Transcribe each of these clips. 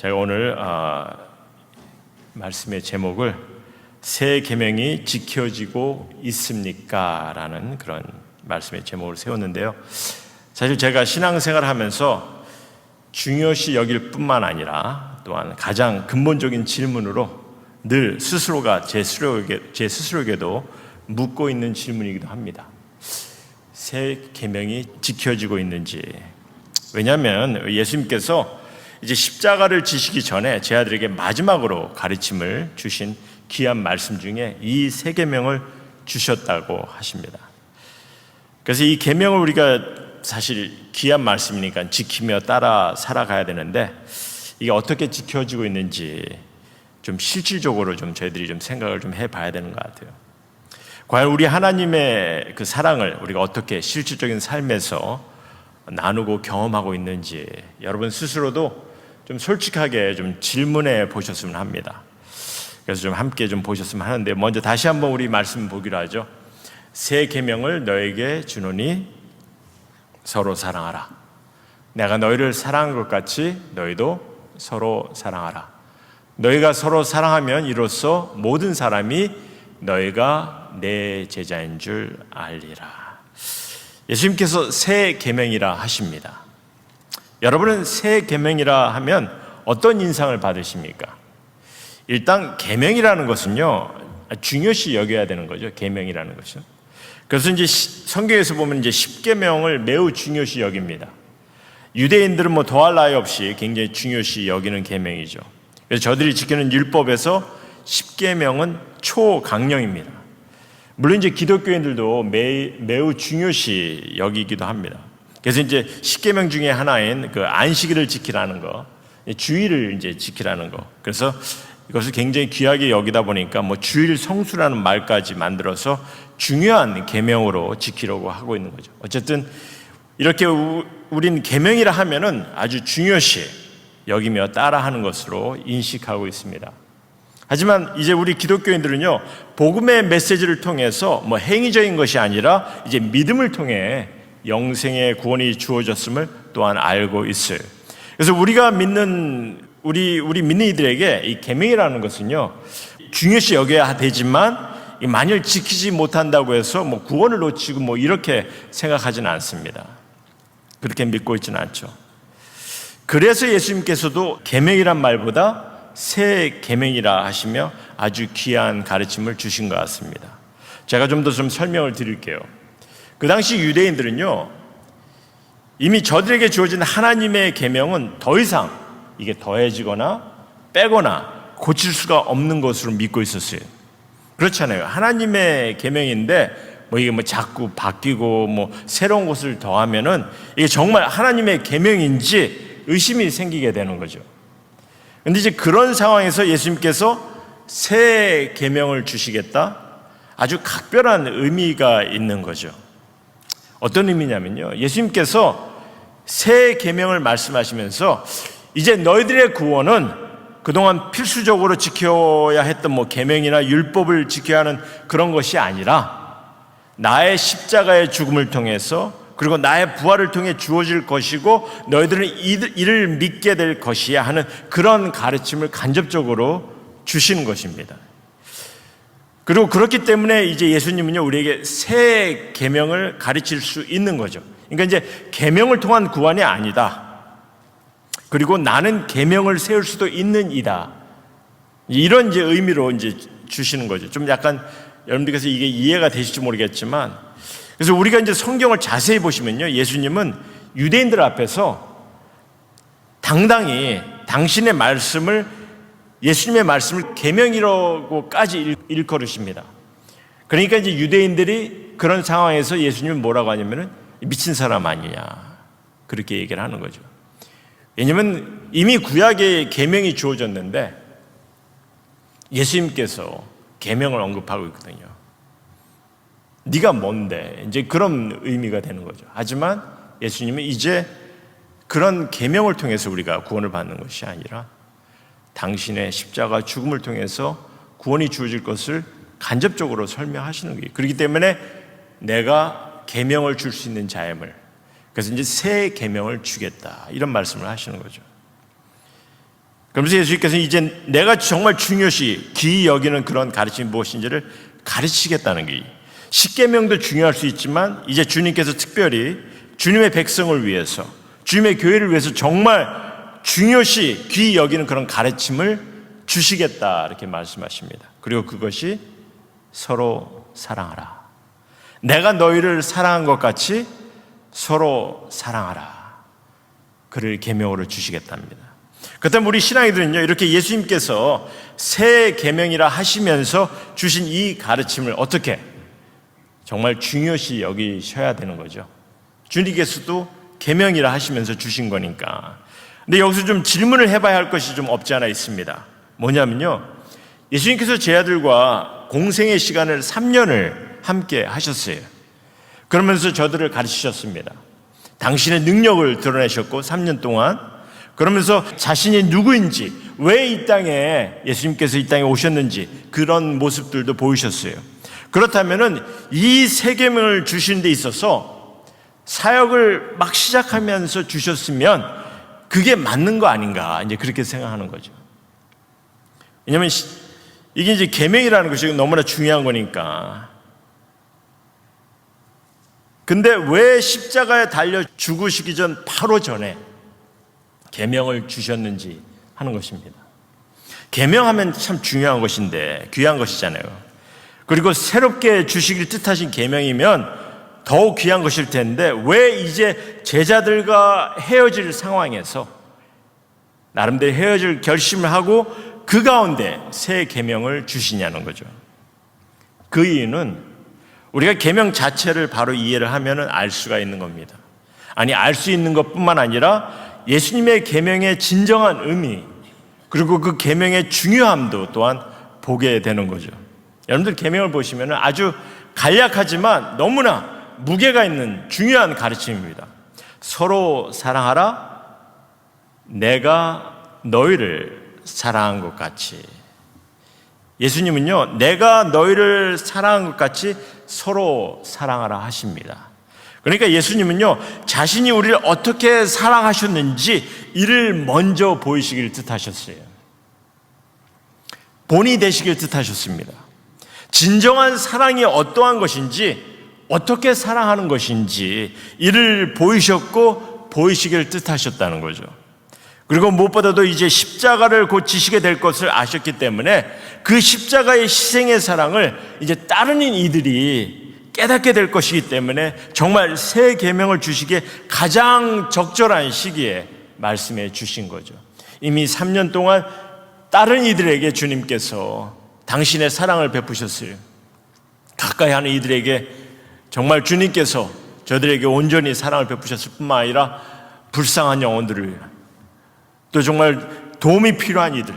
제가 오늘 말씀의 제목을 새 계명이 지켜지고 있습니까? 라는 그런 말씀의 제목을 세웠는데요. 사실 제가 신앙생활을 하면서 중요시 여길 뿐만 아니라 또한 가장 근본적인 질문으로 늘 스스로가 제 스스로에게도 묻고 있는 질문이기도 합니다. 새 계명이 지켜지고 있는지. 왜냐하면 예수님께서 이제 십자가를 지시기 전에 제 아들에게 마지막으로 가르침을 주신 귀한 말씀 중에 이 새 계명을 주셨다고 하십니다. 그래서 이 계명을 우리가 사실 귀한 말씀이니까 지키며 따라 살아가야 되는데 이게 어떻게 지켜지고 있는지 좀 실질적으로 좀 저희들이 좀 생각을 좀 해봐야 되는 것 같아요. 과연 우리 하나님의 그 사랑을 우리가 어떻게 실질적인 삶에서 나누고 경험하고 있는지 여러분 스스로도 좀 솔직하게 좀 질문해 보셨으면 합니다. 그래서 좀 함께 좀 보셨으면 하는데, 먼저 다시 한번 우리 말씀 보기로 하죠. 새 계명을 너에게 주노니 서로 사랑하라. 내가 너희를 사랑한 것 같이 너희도 서로 사랑하라. 너희가 서로 사랑하면 이로써 모든 사람이 너희가 내 제자인 줄 알리라. 예수님께서 새 계명이라 하십니다. 여러분은 새 계명이라 하면 어떤 인상을 받으십니까? 일단 계명이라는 것은요, 중요시 여겨야 되는 거죠. 계명이라는 것은. 그래서 이제 성경에서 보면 이제 10계명을 매우 중요시 여깁니다. 유대인들은 뭐 더할 나위 없이 굉장히 중요시 여기는 계명이죠. 그래서 저들이 지키는 율법에서 10계명은 초강령입니다. 물론 이제 기독교인들도 매우 중요시 여기기도 합니다. 그래서 이제 10계명 중에 하나인 그 안식일을 지키라는 거, 주일을 이제 지키라는 거. 그래서 이것을 굉장히 귀하게 여기다 보니까 뭐 주일 성수라는 말까지 만들어서 중요한 계명으로 지키려고 하고 있는 거죠. 어쨌든 이렇게 우린 계명이라 하면은 아주 중요시 여기며 따라하는 것으로 인식하고 있습니다. 하지만 이제 우리 기독교인들은요, 복음의 메시지를 통해서 뭐 행위적인 것이 아니라 이제 믿음을 통해 영생의 구원이 주어졌음을 또한 알고 있어요. 그래서 우리가 믿는 우리 믿는 이들에게 이 계명이라는 것은요, 중요시 여겨야 되지만 만일 지키지 못한다고 해서 뭐 구원을 놓치고 뭐 이렇게 생각하지는 않습니다. 그렇게 믿고 있지는 않죠. 그래서 예수님께서도 계명이란 말보다 새 계명이라 하시며 아주 귀한 가르침을 주신 것 같습니다. 제가 좀 더 설명을 드릴게요. 그 당시 유대인들은요, 이미 저들에게 주어진 하나님의 계명은 더 이상 이게 더해지거나 빼거나 고칠 수가 없는 것으로 믿고 있었어요. 그렇잖아요. 하나님의 계명인데 뭐 이게 뭐 자꾸 바뀌고 뭐 새로운 것을 더하면은 이게 정말 하나님의 계명인지 의심이 생기게 되는 거죠. 근데 이제 그런 상황에서 예수님께서 새 계명을 주시겠다? 아주 각별한 의미가 있는 거죠. 어떤 의미냐면요, 예수님께서 새 계명을 말씀하시면서 이제 너희들의 구원은 그동안 필수적으로 지켜야 했던 뭐 계명이나 율법을 지켜야 하는 그런 것이 아니라 나의 십자가의 죽음을 통해서 그리고 나의 부활을 통해 주어질 것이고 너희들은 이를 믿게 될 것이야 하는 그런 가르침을 간접적으로 주시는 것입니다. 그리고 그렇기 때문에 이제 예수님은요, 우리에게 새 계명을 가르칠 수 있는 거죠. 그러니까 이제 계명을 통한 구원이 아니다. 그리고 나는 계명을 세울 수도 있는 이다. 이런 이제 의미로 이제 주시는 거죠. 좀 약간 여러분들께서 이게 이해가 되실지 모르겠지만, 그래서 우리가 이제 성경을 자세히 보시면요, 예수님은 유대인들 앞에서 당당히 당신의 말씀을, 예수님의 말씀을 계명이라고까지 일컬으십니다. 그러니까 이제 유대인들이 그런 상황에서 예수님은 뭐라고 하냐면은 미친 사람 아니냐, 그렇게 얘기를 하는 거죠. 왜냐하면 이미 구약에 계명이 주어졌는데 예수님께서 계명을 언급하고 있거든요. 네가 뭔데? 이제 그런 의미가 되는 거죠. 하지만 예수님은 이제 그런 계명을 통해서 우리가 구원을 받는 것이 아니라 당신의 십자가 죽음을 통해서 구원이 주어질 것을 간접적으로 설명하시는 거예요. 그렇기 때문에 내가 계명을 줄 수 있는 자임을, 그래서 이제 새 계명을 주겠다, 이런 말씀을 하시는 거죠. 그러면서 예수님께서는 이제 내가 정말 중요시 귀히 여기는 그런 가르침이 무엇인지를 가르치겠다는 게, 십계명도 중요할 수 있지만 이제 주님께서 특별히 주님의 백성을 위해서, 주님의 교회를 위해서 정말 중요시 귀히 여기는 그런 가르침을 주시겠다 이렇게 말씀하십니다. 그리고 그것이 서로 사랑하라. 내가 너희를 사랑한 것 같이 서로 사랑하라. 그를 계명으로 주시겠답니다. 그렇다면 우리 신앙이들은요, 이렇게 예수님께서 새 계명이라 하시면서 주신 이 가르침을 어떻게 정말 중요시 여기셔야 되는 거죠. 주님께서도 계명이라 하시면서 주신 거니까. 근데 여기서 좀 질문을 해봐야 할 것이 좀 없지 않아 있습니다. 뭐냐면요, 예수님께서 제 아들과 공생의 시간을 3년을 함께 하셨어요. 그러면서 저들을 가르치셨습니다. 당신의 능력을 드러내셨고 3년 동안 그러면서 자신이 누구인지, 왜 이 땅에 예수님께서 이 땅에 오셨는지 그런 모습들도 보이셨어요. 그렇다면은 이 세 계명을 주신 데 있어서 사역을 막 시작하면서 주셨으면 그게 맞는 거 아닌가, 이제 그렇게 생각하는 거죠. 왜냐하면 이게 이제 계명이라는 것이 너무나 중요한 거니까. 근데 왜 십자가에 달려 죽으시기 전 바로 전에 계명을 주셨는지 하는 것입니다. 계명하면 참 중요한 것인데 귀한 것이잖아요. 그리고 새롭게 주시길 뜻하신 계명이면 더욱 귀한 것일 텐데 왜 이제 제자들과 헤어질 상황에서 나름대로 헤어질 결심을 하고 그 가운데 새 계명을 주시냐는 거죠. 그 이유는 우리가 계명 자체를 바로 이해를 하면은 알 수가 있는 겁니다. 아니, 알 수 있는 것뿐만 아니라 예수님의 계명의 진정한 의미, 그리고 그 계명의 중요함도 또한 보게 되는 거죠. 여러분들 계명을 보시면 아주 간략하지만 너무나 무게가 있는 중요한 가르침입니다. 서로 사랑하라. 내가 너희를 사랑한 것 같이. 예수님은요, 내가 너희를 사랑한 것 같이 서로 사랑하라 하십니다. 그러니까 예수님은요, 자신이 우리를 어떻게 사랑하셨는지 이를 먼저 보이시길 뜻하셨어요. 본이 되시길 뜻하셨습니다. 진정한 사랑이 어떠한 것인지, 어떻게 사랑하는 것인지 이를 보이셨고 보이시길 뜻하셨다는 거죠. 그리고 무엇보다도 이제 십자가를 곧 지시게 될 것을 아셨기 때문에 그 십자가의 희생의 사랑을 이제 따르는 이들이 깨닫게 될 것이기 때문에 정말 새 계명을 주시기에 가장 적절한 시기에 말씀해 주신 거죠. 이미 3년 동안 다른 이들에게 주님께서 당신의 사랑을 베푸셨어요. 가까이 하는 이들에게 정말 주님께서 저들에게 온전히 사랑을 베푸셨을 뿐만 아니라 불쌍한 영혼들을, 또 정말 도움이 필요한 이들,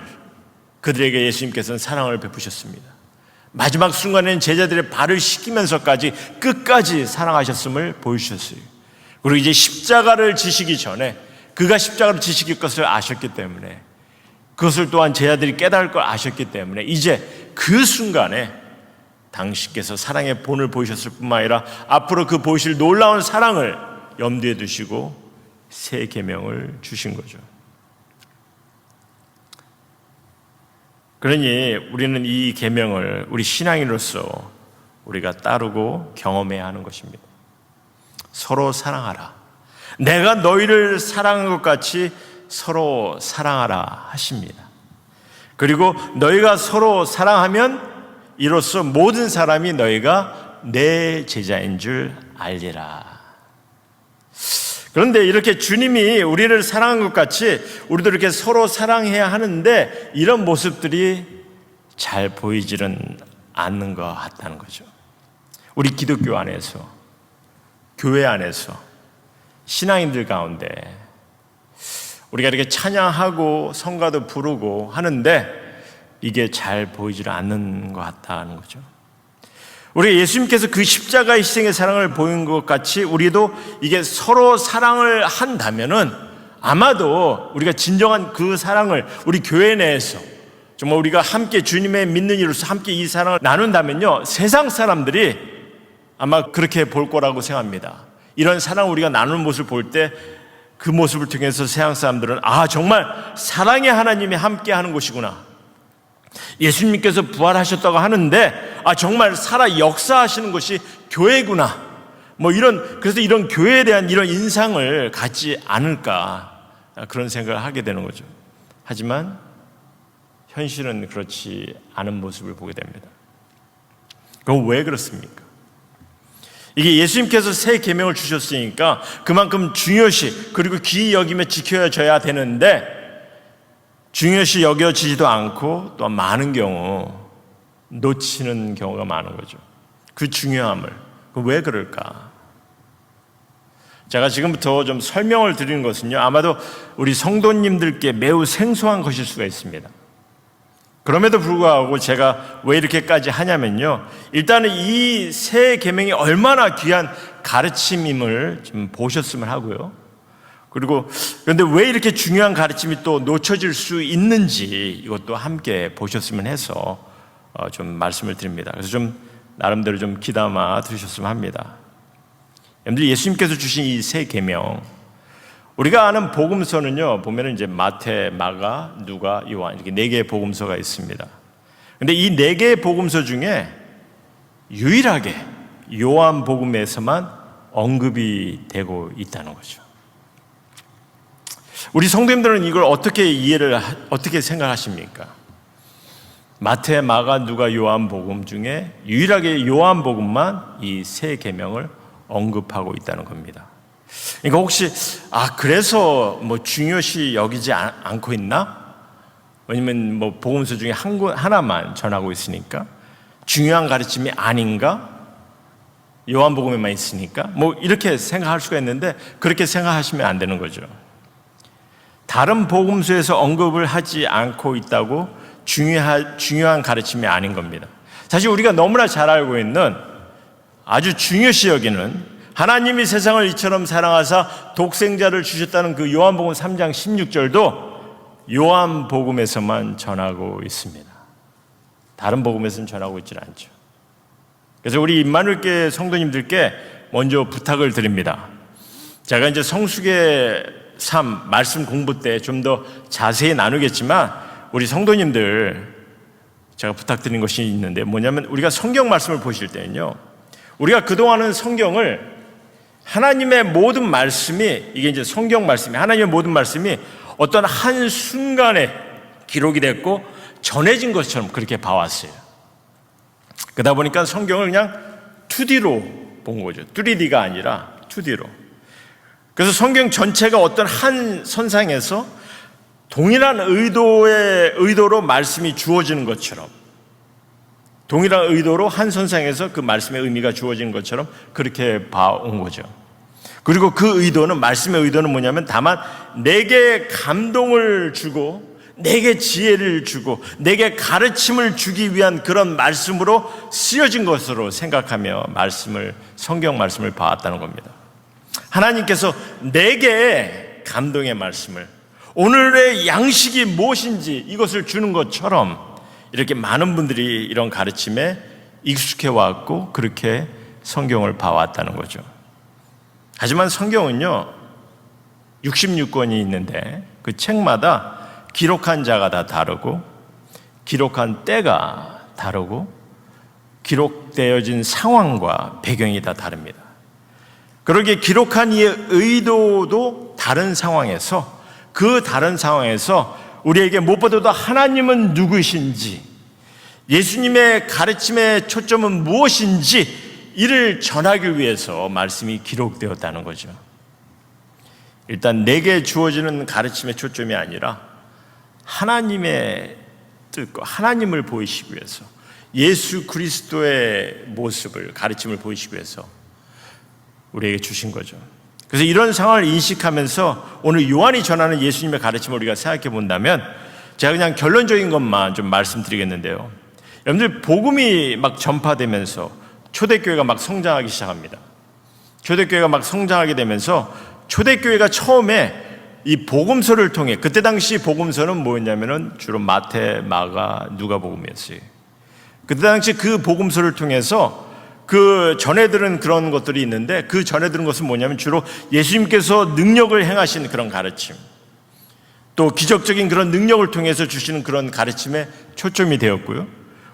그들에게 예수님께서는 사랑을 베푸셨습니다. 마지막 순간에는 제자들의 발을 씻기면서까지 끝까지 사랑하셨음을 보여주셨어요. 그리고 이제 십자가를 지시기 전에 그가 십자가를 지시길 것을 아셨기 때문에, 그것을 또한 제자들이 깨달을 걸 아셨기 때문에 이제 그 순간에 당신께서 사랑의 본을 보이셨을 뿐만 아니라 앞으로 그 보이실 놀라운 사랑을 염두에 두시고 새 계명을 주신 거죠. 그러니 우리는 이 계명을 우리 신앙인으로서 우리가 따르고 경험해야 하는 것입니다. 서로 사랑하라. 내가 너희를 사랑한 것 같이 서로 사랑하라 하십니다. 그리고 너희가 서로 사랑하면 이로써 모든 사람이 너희가 내 제자인 줄 알리라. 그런데 이렇게 주님이 우리를 사랑한 것 같이 우리도 이렇게 서로 사랑해야 하는데 이런 모습들이 잘 보이지는 않는 것 같다는 거죠. 우리 기독교 안에서, 교회 안에서, 신앙인들 가운데 우리가 이렇게 찬양하고 성가도 부르고 하는데 이게 잘 보이지 않는 것 같다는 거죠. 우리 예수님께서 그 십자가의 희생의 사랑을 보인 것 같이 우리도 이게 서로 사랑을 한다면은 아마도 우리가 진정한 그 사랑을 우리 교회 내에서 정말 우리가 함께 주님의 믿는 이로서 함께 이 사랑을 나눈다면요, 세상 사람들이 아마 그렇게 볼 거라고 생각합니다. 이런 사랑을 우리가 나누는 모습을 볼 때 그 모습을 통해서 세상 사람들은 정말 사랑의 하나님이 함께하는 곳이구나, 예수님께서 부활하셨다고 하는데 정말 살아 역사하시는 곳이 교회구나, 그래서 이런 교회에 대한 이런 인상을 갖지 않을까, 그런 생각을 하게 되는 거죠. 하지만 현실은 그렇지 않은 모습을 보게 됩니다. 그럼 왜 그렇습니까? 이게 예수님께서 새 계명을 주셨으니까 그만큼 중요시 그리고 귀히 여기며 지켜져야 되는데 중요시 여겨지지도 않고 또 많은 경우 놓치는 경우가 많은 거죠. 그 중요함을. 왜 그럴까? 제가 지금부터 좀 설명을 드리는 것은요, 아마도 우리 성도님들께 매우 생소한 것일 수가 있습니다. 그럼에도 불구하고 제가 왜 이렇게까지 하냐면요, 일단은 이 새 계명이 얼마나 귀한 가르침임을 좀 보셨으면 하고요. 그런데 왜 이렇게 중요한 가르침이 또 놓쳐질 수 있는지 이것도 함께 보셨으면 해서 좀 말씀을 드립니다. 그래서 좀 나름대로 좀 귀담아 들으셨으면 합니다. 여러분들, 예수님께서 주신 이 새 계명, 우리가 아는 복음서는요, 보면은 이제 마태, 마가, 누가, 요한 이렇게 4개의 복음서가 있습니다. 근데 이 4개의 복음서 중에 유일하게 요한 복음에서만 언급이 되고 있다는 거죠. 우리 성도님들은 이걸 어떻게 생각하십니까? 마태, 마가, 누가, 요한 복음 중에 유일하게 요한 복음만 이 새 계명을 언급하고 있다는 겁니다. 그러니까 혹시 그래서 중요시 여기지 않고 있나? 왜냐면 복음서 중에 하나만 전하고 있으니까 중요한 가르침이 아닌가? 요한복음에만 있으니까 이렇게 생각할 수가 있는데 그렇게 생각하시면 안 되는 거죠. 다른 복음서에서 언급을 하지 않고 있다고 중요한 가르침이 아닌 겁니다. 사실 우리가 너무나 잘 알고 있는 아주 중요시 여기는 하나님이 세상을 이처럼 사랑하사 독생자를 주셨다는 그 요한복음 3장 16절도 요한복음에서만 전하고 있습니다. 다른 복음에서는 전하고 있지는 않죠. 그래서 우리 임마누엘교회 성도님들께 먼저 부탁을 드립니다. 제가 이제 성숙의 삶 말씀 공부 때 좀 더 자세히 나누겠지만 우리 성도님들 제가 부탁드린 것이 있는데 뭐냐면 우리가 성경 말씀을 보실 때는요, 우리가 그동안은 성경을 하나님의 모든 말씀이, 이게 이제 성경 말씀이, 하나님의 모든 말씀이 어떤 한 순간에 기록이 됐고 전해진 것처럼 그렇게 봐왔어요. 그러다 보니까 성경을 그냥 2D로 본 거죠. 3D가 아니라 2D로. 그래서 성경 전체가 어떤 한 선상에서 동일한 의도로 말씀이 주어지는 것처럼, 동일한 의도로 한 선상에서 그 말씀의 의미가 주어지는 것처럼 그렇게 봐온 거죠. 그리고 그 의도는, 말씀의 의도는 뭐냐면 다만 내게 감동을 주고 내게 지혜를 주고 내게 가르침을 주기 위한 그런 말씀으로 쓰여진 것으로 생각하며 성경 말씀을 봐왔다는 겁니다. 하나님께서 내게 감동의 말씀을, 오늘의 양식이 무엇인지 이것을 주는 것처럼 이렇게 많은 분들이 이런 가르침에 익숙해 왔고 그렇게 성경을 봐왔다는 거죠. 하지만 성경은요, 66권이 있는데 그 책마다 기록한 자가 다 다르고 기록한 때가 다르고 기록되어진 상황과 배경이 다 다릅니다. 그러기에 기록한 이의 의도도 다른 상황에서, 그 다른 상황에서 우리에게 무엇보다도 하나님은 누구신지, 예수님의 가르침의 초점은 무엇인지 이를 전하기 위해서 말씀이 기록되었다는 거죠. 일단 내게 주어지는 가르침의 초점이 아니라 하나님의 뜻과 하나님을 보이시기 위해서, 예수 그리스도의 모습을, 가르침을 보이시기 위해서 우리에게 주신 거죠. 그래서 이런 상황을 인식하면서 오늘 요한이 전하는 예수님의 가르침을 우리가 생각해 본다면, 제가 그냥 결론적인 것만 좀 말씀드리겠는데요. 여러분들, 복음이 막 전파되면서 초대교회가 막 성장하기 시작합니다. 초대교회가 막 성장하게 되면서 초대교회가 처음에 이 복음서를 통해, 그때 당시 복음서는 뭐였냐면은 주로 마태, 마가, 누가복음이었어요. 그때 당시 그 복음서를 통해서 그 전에 들은 그런 것들이 있는데, 그 전에 들은 것은 뭐냐면 주로 예수님께서 능력을 행하신 그런 가르침, 또 기적적인 그런 능력을 통해서 주시는 그런 가르침에 초점이 되었고요.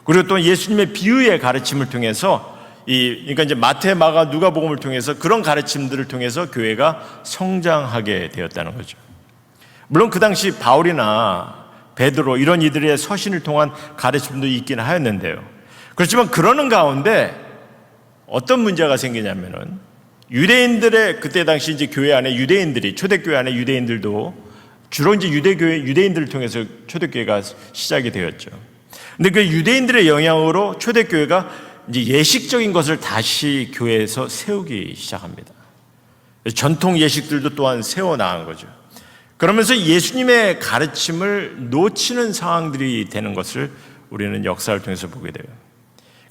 그리고 또 예수님의 비유의 가르침을 통해서 그러니까 이제 마태, 마가, 누가복음을 통해서 그런 가르침들을 통해서 교회가 성장하게 되었다는 거죠. 물론 그 당시 바울이나 베드로 이런 이들의 서신을 통한 가르침도 있긴 하였는데요. 그렇지만 그러는 가운데 어떤 문제가 생기냐면은 유대인들의 그때 당시 이제 교회 안에 유대인들이, 초대교회 안에 유대인들도 주로 이제 유대인들을 통해서 초대교회가 시작이 되었죠. 근데 그 유대인들의 영향으로 초대교회가 이제 예식적인 것을 다시 교회에서 세우기 시작합니다. 전통 예식들도 또한 세워나간 거죠. 그러면서 예수님의 가르침을 놓치는 상황들이 되는 것을 우리는 역사를 통해서 보게 돼요.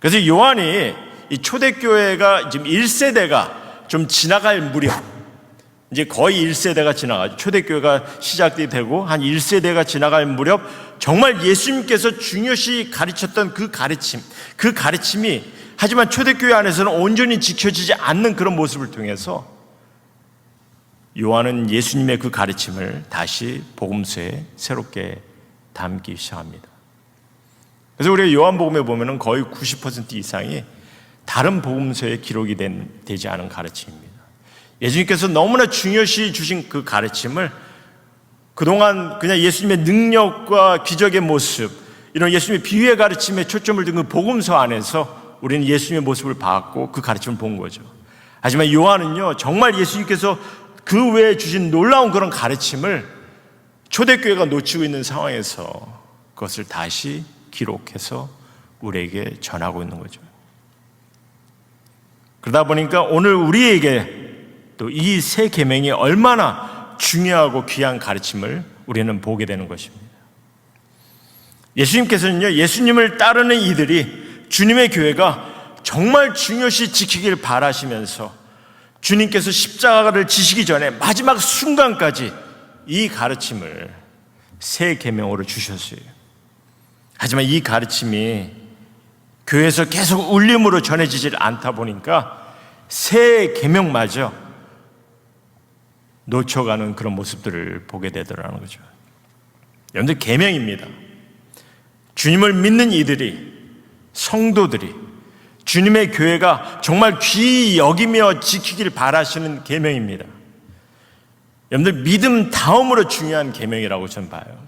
그래서 요한이 이 초대교회가 지금 1세대가 좀 지나갈 무렵, 이제 거의 1세대가 지나가죠. 초대교회가 시작이 되고 한 1세대가 지나갈 무렵 정말 예수님께서 중요시 가르쳤던 그 가르침이 하지만 초대교회 안에서는 온전히 지켜지지 않는 그런 모습을 통해서 요한은 예수님의 그 가르침을 다시 복음서에 새롭게 담기 시작합니다. 그래서 우리가 요한복음에 보면은 거의 90% 이상이 다른 복음서에 기록이 되지 않은 가르침입니다. 예수님께서 너무나 중요시 주신 그 가르침을 그동안 그냥 예수님의 능력과 기적의 모습, 이런 예수님의 비유의 가르침에 초점을 둔 그 복음서 안에서 우리는 예수님의 모습을 봤고 그 가르침을 본 거죠. 하지만 요한은요, 정말 예수님께서 그 외에 주신 놀라운 그런 가르침을 초대교회가 놓치고 있는 상황에서 그것을 다시 기록해서 우리에게 전하고 있는 거죠. 그러다 보니까 오늘 우리에게 또 이 새 계명이 얼마나 중요하고 귀한 가르침을 우리는 보게 되는 것입니다. 예수님께서는요, 예수님을 따르는 이들이 주님의 교회가 정말 중요시 지키길 바라시면서 주님께서 십자가를 지시기 전에 마지막 순간까지 이 가르침을 새 계명으로 주셨어요. 하지만 이 가르침이 교회에서 계속 울림으로 전해지질 않다 보니까 새 계명마저 놓쳐가는 그런 모습들을 보게 되더라는 거죠. 여러분들, 계명입니다. 주님을 믿는 이들이, 성도들이, 주님의 교회가 정말 귀히 여기며 지키길 바라시는 계명입니다. 여러분들, 믿음 다음으로 중요한 계명이라고 저는 봐요.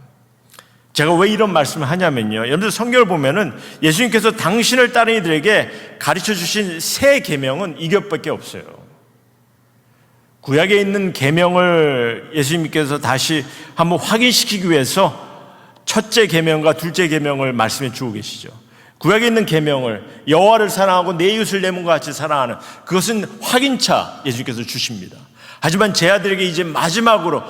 제가 왜 이런 말씀을 하냐면요, 여러분들 성경을 보면은 예수님께서 당신을 따르는 이들에게 가르쳐 주신 새 계명은 이것밖에 없어요. 구약에 있는 계명을 예수님께서 다시 한번 확인시키기 위해서 첫째 계명과 둘째 계명을 말씀해 주고 계시죠. 구약에 있는 계명을 여호와를 사랑하고 내 이웃을 내 몸과 같이 사랑하는, 그것은 확인차 예수님께서 주십니다. 하지만 제 아들에게 이제 마지막으로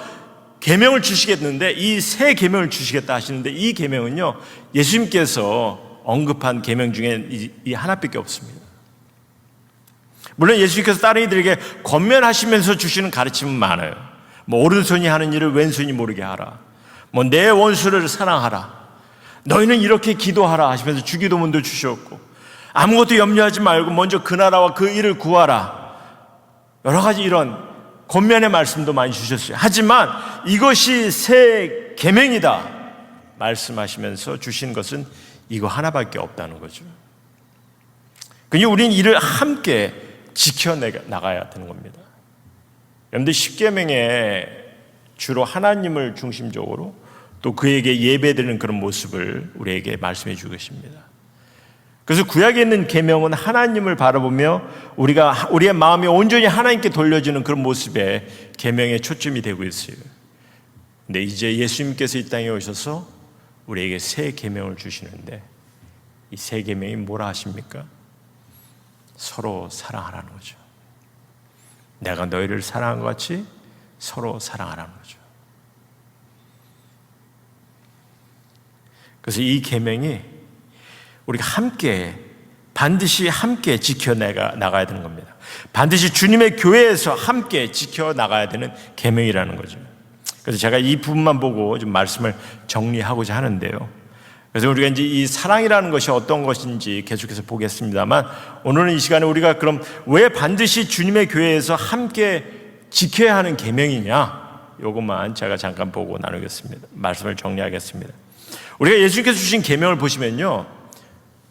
계명을 주시겠는데, 이 새 계명을 주시겠다 하시는데, 이 계명은요, 예수님께서 언급한 계명 중에 이 하나밖에 없습니다. 물론 예수님께서 다른 이들에게 권면하시면서 주시는 가르침은 많아요. 뭐 오른손이 하는 일을 왼손이 모르게 하라, 뭐 내 원수를 사랑하라, 너희는 이렇게 기도하라 하시면서 주기도문도 주셨고, 아무것도 염려하지 말고 먼저 그 나라와 그 일을 구하라, 여러 가지 이런 권면의 말씀도 많이 주셨어요. 하지만 이것이 새 계명이다 말씀하시면서 주신 것은 이거 하나밖에 없다는 거죠. 그러니 우리는 이를 함께 지켜나가야 되는 겁니다. 여러분들, 십계명에 주로 하나님을 중심적으로 또 그에게 예배드리는 그런 모습을 우리에게 말씀해 주고 계십니다. 그래서 구약에 있는 계명은 하나님을 바라보며 우리의 마음이 온전히 하나님께 돌려지는 그런 모습에 계명에 초점이 되고 있어요. 근데 이제 예수님께서 이 땅에 오셔서 우리에게 새 계명을 주시는데, 이 새 계명이 뭐라 하십니까? 서로 사랑하라는 거죠. 내가 너희를 사랑한 것 같이 서로 사랑하라는 거죠. 그래서 이 계명이 우리가 함께, 반드시 함께 지켜나가야 되는 겁니다. 반드시 주님의 교회에서 함께 지켜나가야 되는 계명이라는 거죠. 그래서 제가 이 부분만 보고 좀 말씀을 정리하고자 하는데요, 그래서 우리가 이제 이 사랑이라는 것이 어떤 것인지 계속해서 보겠습니다만, 오늘은 이 시간에 우리가 그럼 왜 반드시 주님의 교회에서 함께 지켜야 하는 계명이냐, 이것만 제가 잠깐 보고 나누겠습니다. 말씀을 정리하겠습니다. 우리가 예수님께서 주신 계명을 보시면요,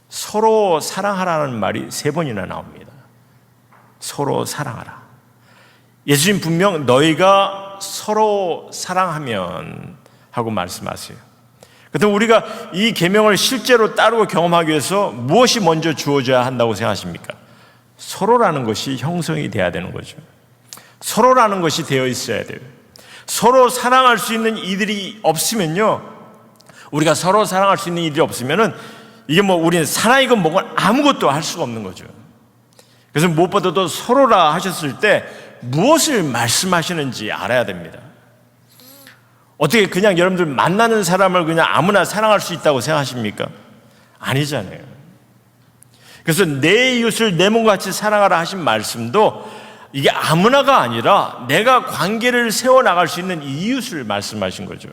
서로 사랑하라는 말이 3번이나 나옵니다. 서로 사랑하라. 예수님 분명 너희가 서로 사랑하면 하고 말씀하세요. 그렇다면 우리가 이 계명을 실제로 따르고 경험하기 위해서 무엇이 먼저 주어져야 한다고 생각하십니까? 서로라는 것이 형성이 돼야 되는 거죠. 서로라는 것이 되어 있어야 돼요. 서로 사랑할 수 있는 이들이 없으면요, 우리가 서로 사랑할 수 있는 이들이 없으면은 이게 뭐 우리는 사랑이건 뭐건 아무것도 할 수가 없는 거죠. 그래서 무엇보다도 서로라 하셨을 때 무엇을 말씀하시는지 알아야 됩니다. 어떻게 그냥 여러분들 만나는 사람을 그냥 아무나 사랑할 수 있다고 생각하십니까? 아니잖아요. 그래서 내 이웃을 내 몸과 같이 사랑하라 하신 말씀도 이게 아무나가 아니라 내가 관계를 세워나갈 수 있는 이웃을 말씀하신 거죠.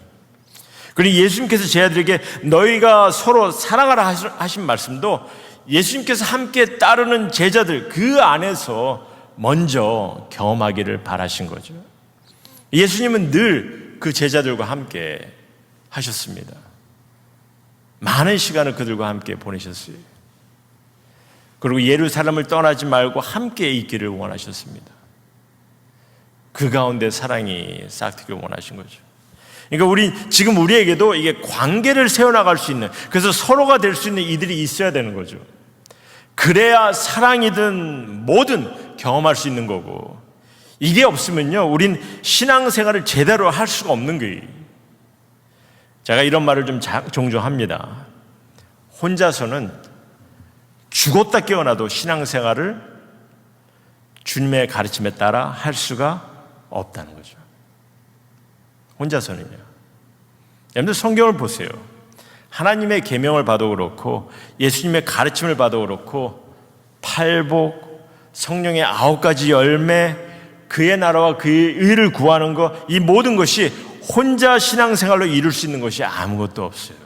그리고 예수님께서 제 아들에게 너희가 서로 사랑하라 하신 말씀도 예수님께서 함께 따르는 제자들 그 안에서 먼저 경험하기를 바라신 거죠. 예수님은 늘 그 제자들과 함께 하셨습니다. 많은 시간을 그들과 함께 보내셨어요. 그리고 예루살렘을 떠나지 말고 함께 있기를 원하셨습니다. 그 가운데 사랑이 싹트기를 원하신 거죠. 그러니까 지금 우리에게도 이게 관계를 세워나갈 수 있는, 그래서 서로가 될 수 있는 이들이 있어야 되는 거죠. 그래야 사랑이든 뭐든 경험할 수 있는 거고, 이게 없으면요, 우린 신앙생활을 제대로 할 수가 없는 거예요. 제가 이런 말을 좀 종종 합니다. 혼자서는 죽었다 깨어나도 신앙생활을 주님의 가르침에 따라 할 수가 없다는 거죠. 혼자서는요. 여러분들 성경을 보세요. 하나님의 계명을 봐도 그렇고 예수님의 가르침을 봐도 그렇고 팔복, 성령의 9가지 열매, 그의 나라와 그의 의를 구하는 것, 이 모든 것이 혼자 신앙생활로 이룰 수 있는 것이 아무것도 없어요.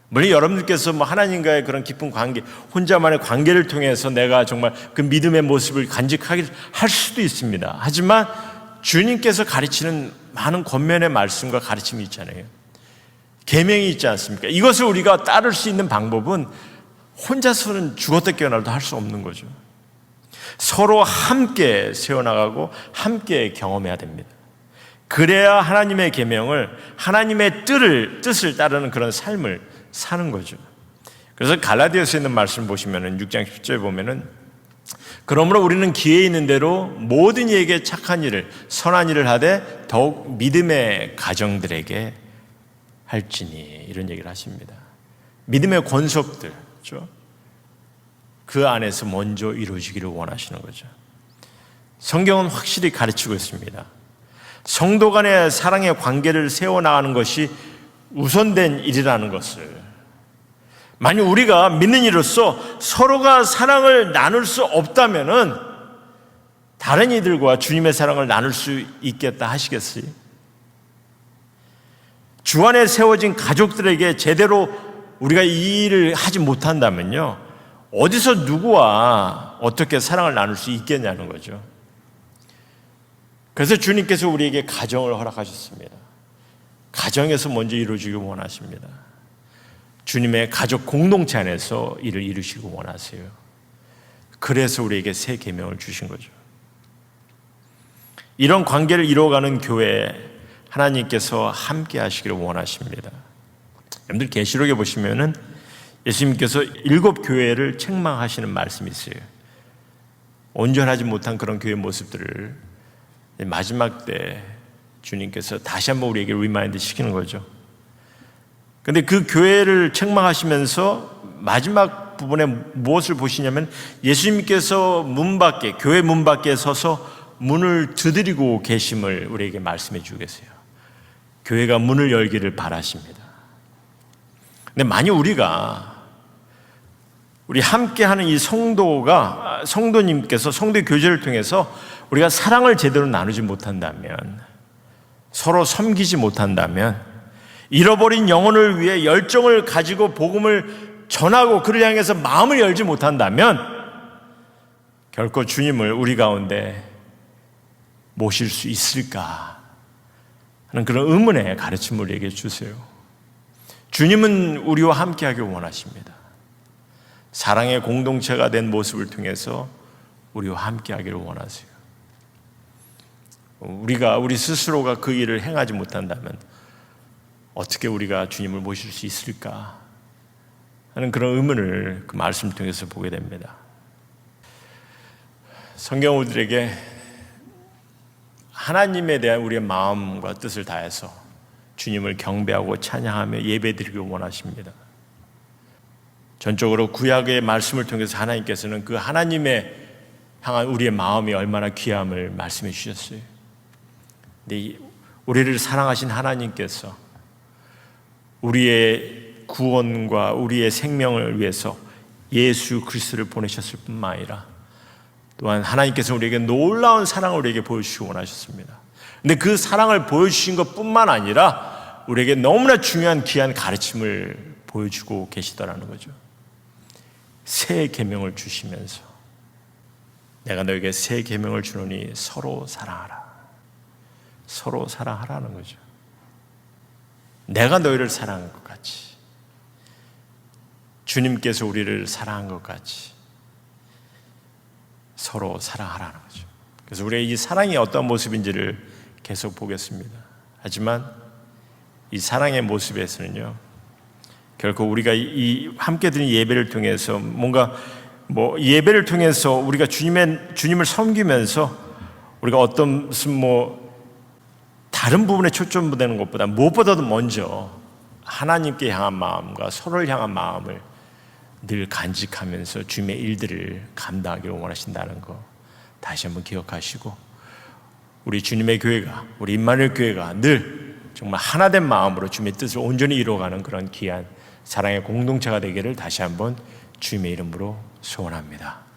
물론 여러분들께서 뭐 하나님과의 그런 깊은 관계, 혼자만의 관계를 통해서 내가 정말 그 믿음의 모습을 간직하게 할 수도 있습니다. 하지만 주님께서 가르치는 많은 권면의 말씀과 가르침이 있잖아요. 계명이 있지 않습니까? 이것을 우리가 따를 수 있는 방법은 혼자서는 죽었다 깨어나도 할 수 없는 거죠. 서로 함께 세워나가고 함께 경험해야 됩니다. 그래야 하나님의 계명을, 하나님의 뜻을 따르는 그런 삶을 사는 거죠. 그래서 갈라디아서에 있는 말씀 보시면은 6장 10절에 보면은 그러므로 우리는 기회 있는 대로 모든 이에게 착한 일을, 선한 일을 하되 더욱 믿음의 가정들에게 할지니, 이런 얘기를 하십니다. 믿음의 권속들, 그렇죠? 그 안에서 먼저 이루어지기를 원하시는 거죠. 성경은 확실히 가르치고 있습니다. 성도 간의 사랑의 관계를 세워나가는 것이 우선된 일이라는 것을, 만약 우리가 믿는 이로서 서로가 사랑을 나눌 수 없다면은 다른 이들과 주님의 사랑을 나눌 수 있겠다 하시겠어요? 주 안에 세워진 가족들에게 제대로 우리가 이 일을 하지 못한다면요, 어디서 누구와 어떻게 사랑을 나눌 수 있겠냐는 거죠. 그래서 주님께서 우리에게 가정을 허락하셨습니다. 가정에서 먼저 이루어지길 원하십니다. 주님의 가족 공동체 안에서 이를 이루시길 원하세요. 그래서 우리에게 새 계명을 주신 거죠. 이런 관계를 이루어가는 교회에 하나님께서 함께 하시기를 원하십니다. 여러분들 계시록에 보시면은 예수님께서 7교회를 책망하시는 말씀이 있어요. 온전하지 못한 그런 교회 모습들을 마지막 때 주님께서 다시 한번 우리에게 리마인드 시키는 거죠. 그런데 그 교회를 책망하시면서 마지막 부분에 무엇을 보시냐면 예수님께서 문 밖에, 교회 문 밖에 서서 문을 두드리고 계심을 우리에게 말씀해 주고 계세요. 교회가 문을 열기를 바라십니다. 근데 만약 우리 함께하는 이 성도님께서 성도의 교제를 통해서 우리가 사랑을 제대로 나누지 못한다면, 서로 섬기지 못한다면, 잃어버린 영혼을 위해 열정을 가지고 복음을 전하고 그를 향해서 마음을 열지 못한다면 결코 주님을 우리 가운데 모실 수 있을까 하는 그런 의문의 가르침을 우리에게 주세요. 주님은 우리와 함께하길 원하십니다. 사랑의 공동체가 된 모습을 통해서 우리와 함께하기를 원하세요. 우리 스스로가 그 일을 행하지 못한다면 어떻게 우리가 주님을 모실 수 있을까 하는 그런 의문을 그 말씀을 통해서 보게 됩니다. 성경 우리들에게 하나님에 대한 우리의 마음과 뜻을 다해서 주님을 경배하고 찬양하며 예배드리길 원하십니다. 전적으로 구약의 말씀을 통해서 하나님께서는 그 하나님의 향한 우리의 마음이 얼마나 귀함을 말씀해 주셨어요. 근데 우리를 사랑하신 하나님께서 우리의 구원과 우리의 생명을 위해서 예수 그리스도를 보내셨을 뿐만 아니라 또한 하나님께서 우리에게 놀라운 사랑을 우리에게 보여주시고 원하셨습니다. 근데 그 사랑을 보여주신 것뿐만 아니라 우리에게 너무나 중요한 귀한 가르침을 보여주고 계시더라는 거죠. 새 계명을 주시면서 내가 너에게 새 계명을 주노니 서로 사랑하라. 서로 사랑하라는 거죠. 내가 너희를 사랑한 것 같이 주님께서 우리를 사랑한 것 같이 서로 사랑하라는 거죠. 그래서 우리의 이 사랑이 어떤 모습인지를 계속 보겠습니다. 하지만 이 사랑의 모습에서는요, 결코 우리가 이 함께 드린 예배를 통해서 뭔가 예배를 통해서 우리가 주님을 섬기면서 우리가 어떤 무슨 다른 부분에 초점되는 것보다 무엇보다도 먼저 하나님께 향한 마음과 서로를 향한 마음을 늘 간직하면서 주님의 일들을 감당하기를 원하신다는 거 다시 한번 기억하시고 우리 주님의 교회가, 우리 임마누엘 교회가 늘 정말 하나된 마음으로 주님의 뜻을 온전히 이루어가는 그런 귀한 사랑의 공동체가 되기를 다시 한번 주님의 이름으로 소원합니다.